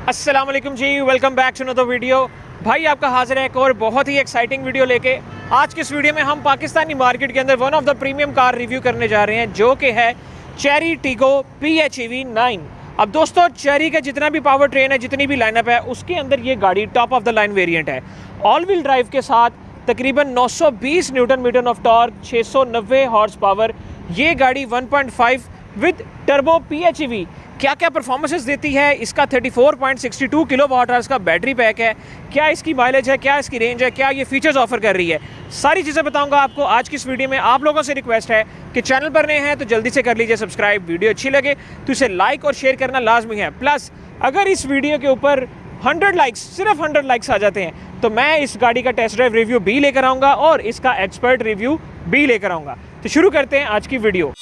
अस्सलाम वालेकुम जी, welcome back to another video. भाई आपका हाजिर है एक और बहुत ही एक्साइटिंग वीडियो लेके। आज की इस वीडियो में हम पाकिस्तानी मार्केट के अंदर one of the premium car review करने जा रहे हैं, जो कि है चेरी टीगो PHEV 9। अब दोस्तों, चेरी का जितना भी पावर ट्रेन है, जितनी भी लाइनअप है, उसके अंदर ये गाड़ी top of the line variant है। ऑल व्हील ड्राइव के साथ तकरीबन 920 newton metre of torque, 690 horsepower. ये गाड़ी 1.5 विद टर्बो PHEV क्या क्या परफॉर्मेंसेस देती है, इसका 34.62 किलोवाट आवर्स का बैटरी पैक है, क्या इसकी माइलेज है, क्या इसकी रेंज है, क्या ये फीचर्स ऑफर कर रही है, सारी चीज़ें बताऊंगा आपको आज की इस वीडियो में। आप लोगों से रिक्वेस्ट है कि चैनल पर नए हैं तो जल्दी से कर लीजिए सब्सक्राइब। वीडियो अच्छी लगे तो इसे लाइक और शेयर करना लाजमी है। प्लस अगर इस वीडियो के ऊपर 100 लाइक्स, सिर्फ 100 लाइक्स आ जाते हैं तो मैं इस गाड़ी का टेस्ट ड्राइव रिव्यू भी लेकर आऊँगा और इसका एक्सपर्ट रिव्यू भी लेकर आऊँगा। तो शुरू करते हैं आज की वीडियो।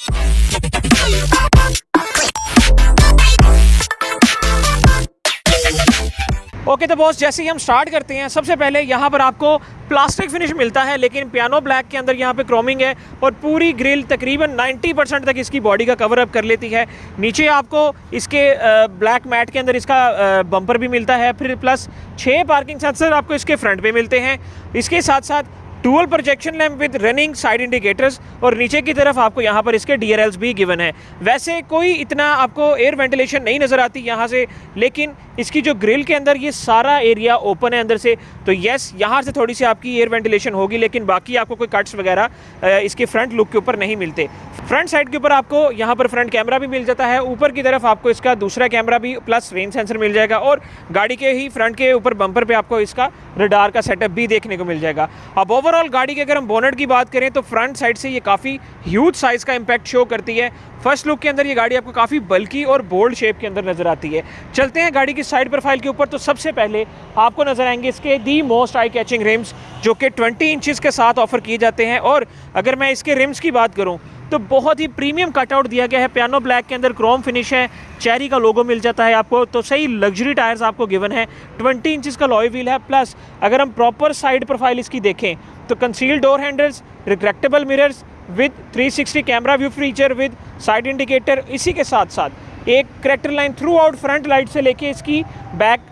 ओके तो बॉस, जैसे ही हम स्टार्ट करते हैं, सबसे पहले यहाँ पर आपको प्लास्टिक फिनिश मिलता है, लेकिन पियानो ब्लैक के अंदर यहाँ पे क्रोमिंग है और पूरी ग्रिल तकरीबन 90% तक इसकी बॉडी का कवर अप कर लेती है। नीचे आपको इसके ब्लैक मैट के अंदर इसका बम्पर भी मिलता है। फिर प्लस 6 पार्किंग सेंसर आपको इसके फ्रंट पे मिलते हैं। इसके साथ साथ dual projection lamp with running side indicators और नीचे की तरफ आपको यहाँ पर इसके DRLs भी गिवन है। वैसे कोई इतना आपको एयर वेंटिलेशन नहीं नज़र आती यहाँ से, लेकिन इसकी जो ग्रिल के अंदर ये सारा एरिया ओपन है अंदर से, तो यस यहाँ से थोड़ी सी आपकी एयर वेंटिलेशन होगी, लेकिन बाकी आपको कोई कट्स वगैरह इसके फ्रंट लुक के ऊपर नहीं मिलते। फ्रंट साइड के ऊपर आपको यहाँ पर फ्रंट कैमरा भी मिल जाता है। ऊपर की तरफ आपको इसका दूसरा कैमरा भी प्लस रेन सेंसर मिल जाएगा और गाड़ी के ही फ्रंट के ऊपर बम्पर पे आपको इसका रडार का सेटअप भी देखने को मिल जाएगा। अब ओवरऑल गाड़ी के अगर हम बोनट की बात करें तो फ्रंट साइड से ये काफ़ी ह्यूज साइज़ का इम्पैक्ट शो करती है। फर्स्ट लुक के अंदर ये गाड़ी आपको काफ़ी बल्की और बोल्ड शेप के अंदर नज़र आती है। चलते हैं गाड़ी की साइड प्रोफाइल के ऊपर, तो सबसे पहले आपको नज़र आएंगे इसके the most eye catching RIMS, जो कि 20 इंचज़ के साथ ऑफर किए जाते हैं। और अगर मैं इसके रिम्स की बात करूं तो बहुत ही प्रीमियम कटआउट दिया गया है। पियानो ब्लैक के अंदर क्रोम फिनिश है, चेरी का लोगो मिल जाता है आपको, तो सही लग्जरी टायर्स आपको गिवन है। 20 इंचज़ का लॉय व्हील है। प्लस अगर हम प्रॉपर साइड प्रोफाइल इसकी देखें तो concealed door handles, retractable mirrors with 360 camera view feature with side indicator. इसी के साथ साथ एक character line through out front light से लेके इसकी बैक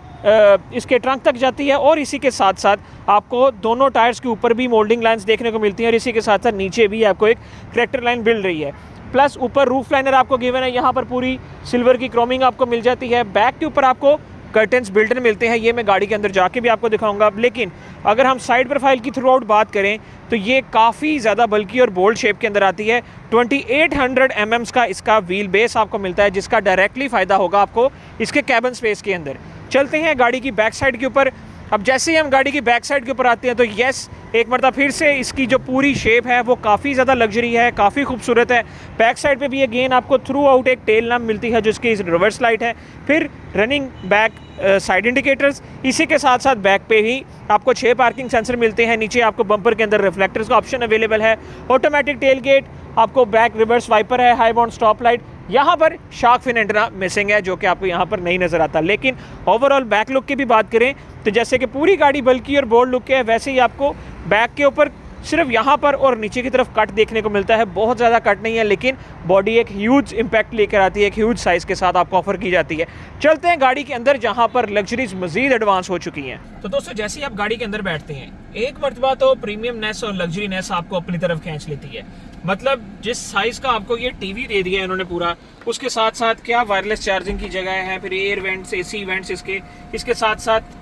इसके ट्रंक तक जाती है। और इसी के साथ साथ आपको दोनों टायर्स के ऊपर भी मोल्डिंग लाइंस देखने को मिलती हैं और इसी के साथ साथ नीचे भी आपको एक करैक्टर लाइन मिल रही है। प्लस ऊपर रूफ लाइनर आपको गिवन है, यहाँ पर पूरी सिल्वर की क्रोमिंग आपको मिल जाती है। बैक के ऊपर आपको कर्टन्स बिल्ट इन मिलते हैं, ये मैं गाड़ी के अंदर जाके भी आपको दिखाऊंगा। लेकिन अगर हम साइड प्रोफाइल की थ्रू आउट बात करें तो ये काफ़ी ज़्यादा बल्की और बोल्ड शेप के अंदर आती है। 2800 mm का इसका व्हील बेस आपको मिलता है, जिसका डायरेक्टली फ़ायदा होगा आपको इसके कैबिन स्पेस के अंदर। चलते हैं गाड़ी की बैक साइड के ऊपर। अब जैसे ही हम गाड़ी की बैक साइड के ऊपर आते हैं तो यस, एक मरतबा फिर से इसकी जो पूरी शेप है वो काफ़ी ज़्यादा लग्जरी है, काफ़ी खूबसूरत है। बैक साइड पे भी अगेन आपको थ्रू आउट एक टेल लैम्प मिलती है, जिसकी रिवर्स लाइट है। फिर रनिंग बैक साइड इंडिकेटर्स। इसी के साथ साथ बैक पे ही आपको 6 पार्किंग सेंसर मिलते हैं। नीचे आपको बम्पर के अंदर रिफ्लेक्टर्स का ऑप्शन अवेलेबल है। ऑटोमेटिक टेल गेट, आपको बैक रिवर्स वाइपर है, हाई बाउंड स्टॉप लाइट। यहाँ पर शार्क फिन एंटेना मिसिंग है, जो कि आपको यहाँ पर नहीं नज़र आता। लेकिन ओवरऑल बैक लुक की भी बात करें तो जैसे कि पूरी गाड़ी बल्की और बोल्ड लुक है, वैसे ही आपको बैक के ऊपर सिर्फ यहाँ पर और नीचे की तरफ कट देखने को मिलता है। बहुत ज़्यादा कट नहीं है, लेकिन बॉडी एक ह्यूज इम्पैक्ट लेकर आती है, एक ह्यूज साइज़ के साथ आपको ऑफर की जाती है। चलते हैं गाड़ी के अंदर, जहाँ पर लग्जरीज मजीद एडवांस हो चुकी हैं। तो दोस्तों, जैसे ही आप गाड़ी के अंदर बैठते हैं, एक मरतबा तो प्रीमियमनेस और लग्जरीनेस आपको अपनी तरफ खींच लेती है। मतलब जिस साइज़ का आपको ये टीवी दे दिया है इन्होंने पूरा, उसके साथ साथ क्या वायरलेस चार्जिंग की जगह है, फिर एयर वेंट्स, AC वेंट्स इसके साथ साथ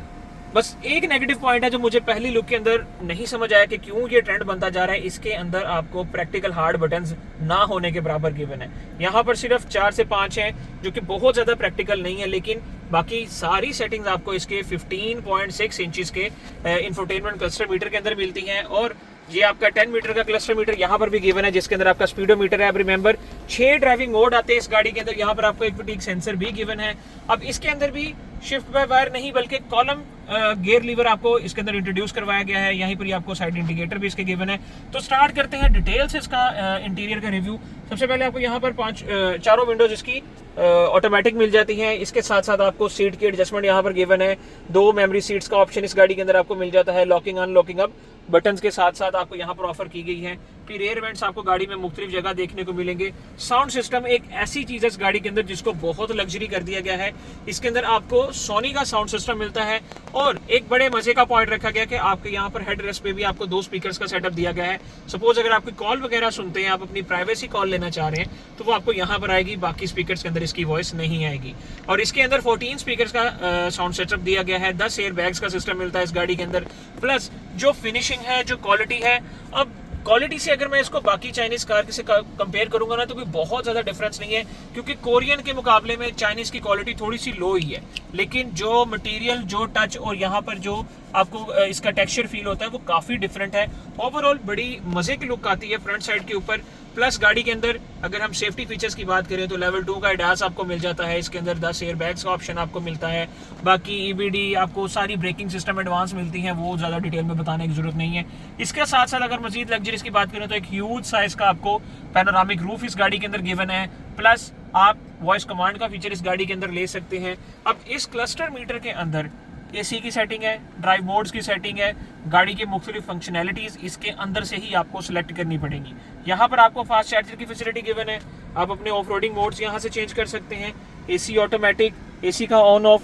बस एक नेगेटिव पॉइंट है जो मुझे पहली लुक के अंदर नहीं समझ आया कि क्यों ये ट्रेंड बनता जा रहा है। इसके अंदर आपको प्रैक्टिकल हार्ड बटन्स ना होने के बराबर गिवन है। यहाँ पर सिर्फ 4 से 5 हैं, जो कि बहुत ज़्यादा प्रैक्टिकल नहीं है, लेकिन बाकी सारी सेटिंग्स आपको इसके 15.6 इंचज़ के इंफोटेनमेंट क्लस्टर मीटर के अंदर मिलती हैं। और ये आपका 10 मीटर का क्लस्टर मीटर यहाँ पर भी गिवन है, जिसके अंदर आपका स्पीडोमीटर है। अब रिमेंबर 6 ड्राइविंग मोड आते हैं इस गाड़ी के अंदर। यहाँ पर आपको एक फटीग सेंसर भी गिवन है। अब इसके अंदर भी शिफ्ट बाय वायर नहीं बल्कि कॉलम गियर लीवर आपको इसके अंदर इंट्रोड्यूस करवाया गया है। यहीं पर ही आपको साइड इंडिकेटर भी इसके गिवन है। तो स्टार्ट करते हैं डिटेल से इसका इंटीरियर का रिव्यू। सबसे पहले आपको यहाँ पर चारों विंडोज इसकी ऑटोमेटिक मिल जाती हैं। इसके साथ साथ आपको सीट की एडजस्टमेंट यहाँ पर गिवन है। 2 मेमोरी सीट्स का ऑप्शन इस गाड़ी के अंदर आपको मिल जाता है, लॉकिंग अनलॉकिंग अब बटन्स के साथ साथ आपको यहाँ पर ऑफर की गई है। फिर एयर वेंट्स आपको गाड़ी में मुख्तलिफ जगह देखने को मिलेंगे। साउंड सिस्टम एक ऐसी चीज है इस गाड़ी के अंदर जिसको बहुत लग्जरी कर दिया गया है। इसके अंदर आपको सोनी का साउंड सिस्टम मिलता है और एक बड़े मजे का पॉइंट रखा गया कि आपके यहाँ पर हेड रेस्ट पे भी आपको 2 स्पीकर्स का सेटअप दिया गया है। सपोज अगर आप कोई कॉल वगैरह सुनते हैं, आप अपनी प्राइवेसी कॉल लेना चाह रहे हैं, तो वो आपको यहाँ पर आएगी, बाकी स्पीकर्स के अंदर इसकी वॉइस नहीं आएगी। और इसके अंदर 14 स्पीकर्स का साउंड सेटअप दिया गया है। 10 एयर बैग्स का सिस्टम मिलता है इस गाड़ी के अंदर। प्लस जो फिनिशिंग है, जो क्वालिटी है, अब क्वालिटी से अगर मैं इसको बाकी चाइनीज कार से कंपेयर करूंगा ना, तो कोई बहुत ज्यादा डिफरेंस नहीं है, क्योंकि कोरियन के मुकाबले में चाइनीज की क्वालिटी थोड़ी सी लो ही है। लेकिन जो मटेरियल, जो टच और यहाँ पर जो आपको इसका टेक्सचर फील होता है वो काफी डिफरेंट है। ओवरऑल बड़ी मजे की लुक आती है फ्रंट साइड के ऊपर। प्लस गाड़ी के अंदर अगर हम सेफ्टी फीचर्स की बात करें तो लेवल 2 का एडास आपको मिल जाता है। इसके अंदर 10 एयर बैग्स का ऑप्शन आपको मिलता है। बाकी EBD आपको सारी ब्रेकिंग सिस्टम एडवांस मिलती हैं, वो ज़्यादा डिटेल में बताने की जरूरत नहीं है। इसके साथ साथ अगर मजीद लग्जरीज की बात करें तो एक ह्यूज साइज का आपको पैनोरामिक रूफ इस गाड़ी के अंदर गिवन है। प्लस आप वॉइस कमांड का फीचर इस गाड़ी के अंदर ले सकते हैं। अब इस क्लस्टर मीटर के अंदर AC की सेटिंग है, ड्राइव मोड्स की सेटिंग है, गाड़ी के मुख्तलिफ फंक्शनैलिटीज इसके अंदर से ही आपको सिलेक्ट करनी पड़ेंगी। यहाँ पर आपको फास्ट चार्जर की फैसिलिटी गिवन है। आप अपने ऑफ रोडिंग मोड्स यहाँ से चेंज कर सकते हैं। AC ऑटोमेटिक, AC का ऑन ऑफ,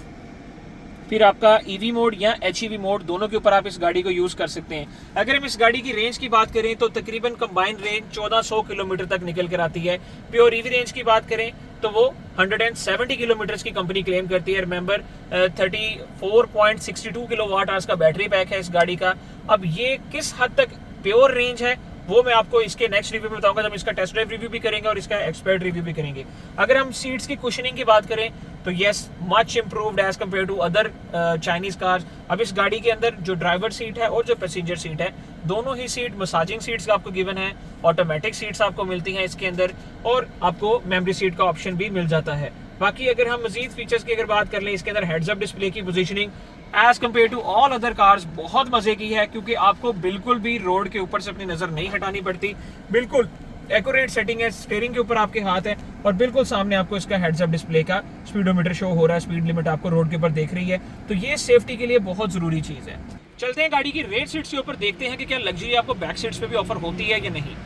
फिर आपका EV मोड या HEV मोड, दोनों के ऊपर आप इस गाड़ी को यूज कर सकते हैं। अगर हम इस गाड़ी की रेंज की बात करें तो तकरीबन कंबाइंड रेंज 1400 किलोमीटर तक निकल कर आती है। प्योर EV रेंज की बात करें तो वो 170 किलोमीटर की कंपनी क्लेम करती है। रिमेंबर 34.62 किलोवाट आवर्स का बैटरी पैक है इस गाड़ी का। अब ये किस हद तक प्योर रेंज है वो मैं आपको इसके नेक्स्ट रिव्यू में बताऊंगा, जब इसका टेस्ट ड्राइव रिव्यू भी करेंगे और इसका एक्सपर्ट रिव्यू भी करेंगे। अगर हम सीट्स की कुशनिंग की बात करें तो yes, much improved as compare to other Chinese cars. अब इस गाड़ी के अंदर जो ड्राइवर सीट है और जो पैसेंजर सीट है, दोनों ही सीट मसाजिंग सीट्स आपको गिवन है। ऑटोमेटिक सीट्स आपको मिलती हैं इसके अंदर और आपको मेमोरी सीट का ऑप्शन भी मिल जाता है। बाकी अगर हम मजीद फीचर्स की अगर बात कर लें, इसके अंदर हेड्स अप डिस्प्ले की positioning as compare to all other cars बहुत मजे की है, क्योंकि आपको बिल्कुल भी रोड के ऊपर से अपनी नजर नहीं हटानी पड़ती। बिल्कुल एक्यूरेट सेटिंग है, स्टीयरिंग के ऊपर आपके हाथ है और बिल्कुल सामने आपको इसका हेड्स अप डिस्प्ले का स्पीडोमीटर शो हो रहा है। स्पीड लिमिट आपको रोड के ऊपर देख रही है, तो ये सेफ्टी के लिए बहुत जरूरी चीज है। चलते हैं गाड़ी की रेयर सीट्स के ऊपर, देखते हैं कि क्या लग्जरी आपको बैक सीट्स पे भी ऑफर होती है या नहीं।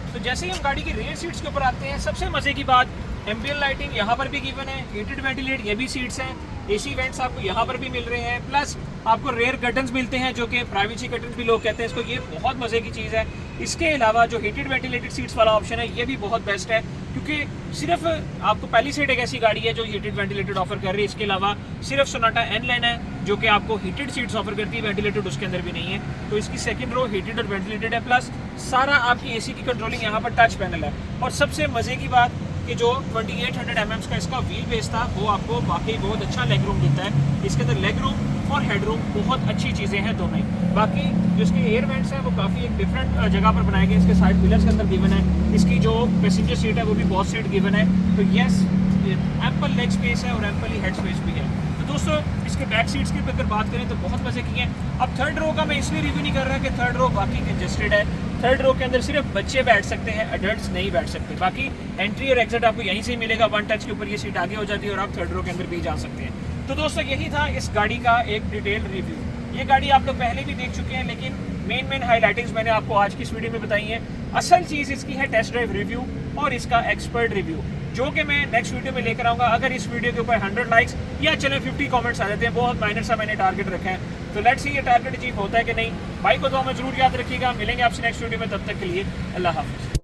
तो जैसे ही हम गाड़ी की रेयर सीट्स के ऊपर आते हैं, सबसे मजे की बात, एम्बिएंट लाइटिंग यहाँ पर भी गिवन है, हीटेड वेंटिलेट ये भी सीट्स हैं, AC वेंट्स आपको यहाँ पर भी मिल रहे हैं। प्लस आपको रेयर कर्टन्स मिलते हैं जो कि प्राइवेसी कर्टन्स भी लोग कहते हैं इसको, ये बहुत मजे की चीज़ है। इसके अलावा जो हीटेड वेंटिलेटेड सीट्स वाला ऑप्शन है ये भी बहुत बेस्ट है, क्योंकि सिर्फ आपको पहली सीट एक ऐसी गाड़ी है जो हीटेड वेंटिलेटेड ऑफर कर रही है। इसके अलावा सिर्फ सोनाटा N-Line है जो कि आपको हीटेड सीट्स ऑफर करती है, वेंटिलेटेड उसके अंदर भी नहीं है। तो इसकी सेकंड रो हीटेड और वेंटिलेटेड है। प्लस सारा आपकी AC की कंट्रोलिंग यहाँ पर टच पैनल है। और सबसे मजे की बात कि जो 2800 mm का इसका व्हील बेस था वो आपको वाकई बहुत अच्छा लेग रूम देता है। इसके अंदर लेग रूम और हेड रूम बहुत अच्छी चीज़ें हैं दोनों ही। बाकी जो इसके एयर वेंट्स हैं वो काफ़ी एक डिफरेंट जगह पर बनाए गए। इसके साइड पिलर्स के अंदर गिवन है। इसकी जो पैसेंजर सीट है वो भी बॉस सीट गिवन है। तो यस, एम्पल लेग स्पेस है और एम्पल ही हेड स्पेस भी है। तो दोस्तों इसके बैक सीट्स की अगर बात करें तो बहुत मजे की हैं। अब थर्ड रो का मैं इसलिए रिव्यू नहीं कर रहा कि थर्ड रो बाकी कंजेस्टेड है। थर्ड रो के अंदर सिर्फ बच्चे बैठ सकते हैं, एडल्ट्स नहीं बैठ सकते। बाकी एंट्री और एग्जिट आपको यहीं से ही मिलेगा। वन टच के ऊपर ये सीट आगे हो जाती है और आप थर्ड रो के अंदर भी जा सकते हैं। तो दोस्तों यही था इस गाड़ी का एक डिटेल रिव्यू। ये गाड़ी आप लोग पहले भी देख चुके हैं, लेकिन मेन हाईलाइटिंग्स मैंने आपको आज की इस वीडियो में बताई है। असल चीज़ इसकी है टेस्ट ड्राइव रिव्यू और इसका एक्सपर्ट रिव्यू, जो कि मैं नेक्स्ट वीडियो में लेकर आऊँगा। अगर इस वीडियो के ऊपर 100 लाइक्स या चले 50 कमेंट्स आ जाते हैं, बहुत माइनर सा मैंने टारगेट रखा है, तो लेट्स सी ये टारगेट अचीव होता है कि नहीं। भाई को तो हमें जरूर याद रखिएगा। मिलेंगे आपसे नेक्स्ट वीडियो में, तब तक के लिए अल्लाह हाफिज़।